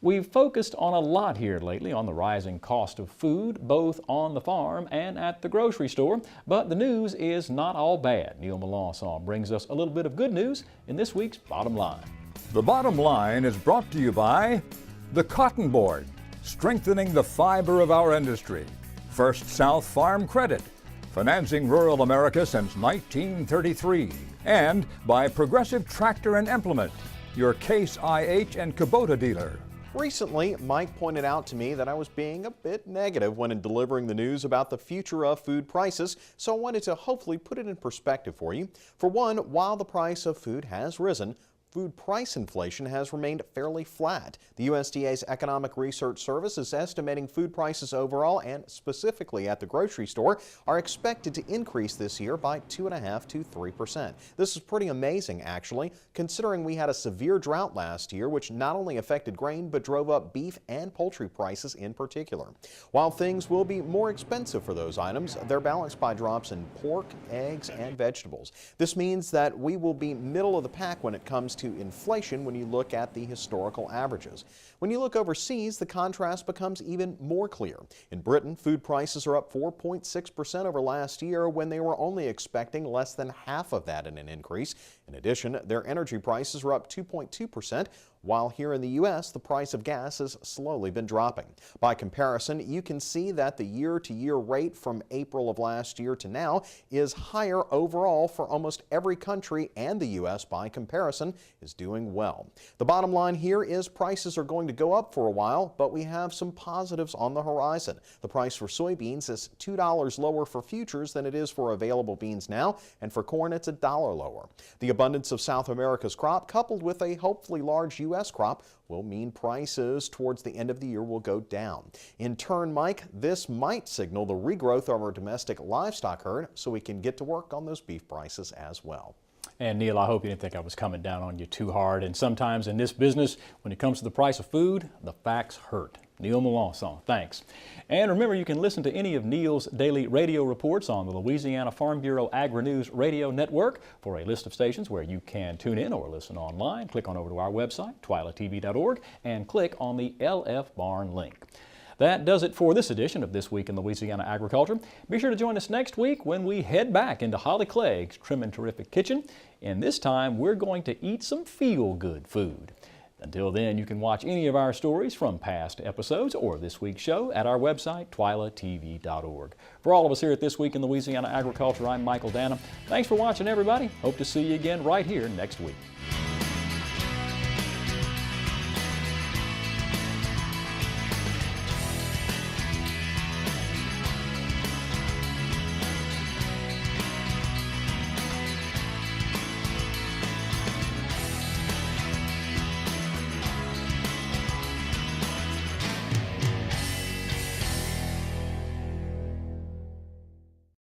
We've focused on a lot here lately on the rising cost of food, both on the farm and at the grocery store. But the news is not all bad. Neil Melancon brings us a little bit of good news in this week's Bottom Line. The Bottom Line is brought to you by the Cotton Board, strengthening the fiber of our industry. First South Farm Credit, financing rural America since 1933. And by Progressive Tractor and Implement, your Case IH and Kubota dealer. Recently, Mike pointed out to me that I was being a bit negative when delivering the news about the future of food prices, so I wanted to hopefully put it in perspective for you. For one, while the price of food has risen, food price inflation has remained fairly flat. The USDA's Economic Research Service is estimating food prices overall and specifically at the grocery store are expected to increase this year by 2.5% to 3%. This is pretty amazing actually, considering we had a severe drought last year which not only affected grain but drove up beef and poultry prices in particular. While things will be more expensive for those items, they're balanced by drops in pork, eggs, and vegetables. This means that we will be middle of the pack when it comes to inflation when you look at the historical averages. When you look overseas, the contrast becomes even more clear. In Britain, food prices are up 4.6% over last year when they were only expecting less than half of that in an increase. In addition, their energy prices are up 2.2%, while here in the U.S., the price of gas has slowly been dropping. By comparison, you can see that the year-to-year rate from April of last year to now is higher overall for almost every country, and the U.S. by comparison is doing well. The bottom line here is prices are going to go up for a while, but we have some positives on the horizon. The price for soybeans is $2 lower for futures than it is for available beans now, and for corn it's $1 lower. The abundance of South America's crop, coupled with a hopefully large U.S. crop, will mean prices towards the end of the year will go down. In turn, Mike, this might signal the regrowth of our domestic livestock herd so we can get to work on those beef prices as well. And Neil, I hope you didn't think I was coming down on you too hard. And sometimes in this business, when it comes to the price of food, the facts hurt. Neil Melancon, thanks. And remember, you can listen to any of Neil's daily radio reports on the Louisiana Farm Bureau Agri-News Radio Network. For a list of stations where you can tune in or listen online, click on over to our website, twilatv.org, and click on the LF Barn link. That does it for this edition of This Week in Louisiana Agriculture. Be sure to join us next week when we head back into Holly Clegg's Trim and Terrific Kitchen. And this time, we're going to eat some feel-good food. Until then, you can watch any of our stories from past episodes or this week's show at our website, twilatv.org. For all of us here at This Week in Louisiana Agriculture, I'm Michael Dana. Thanks for watching, everybody. Hope to see you again right here next week.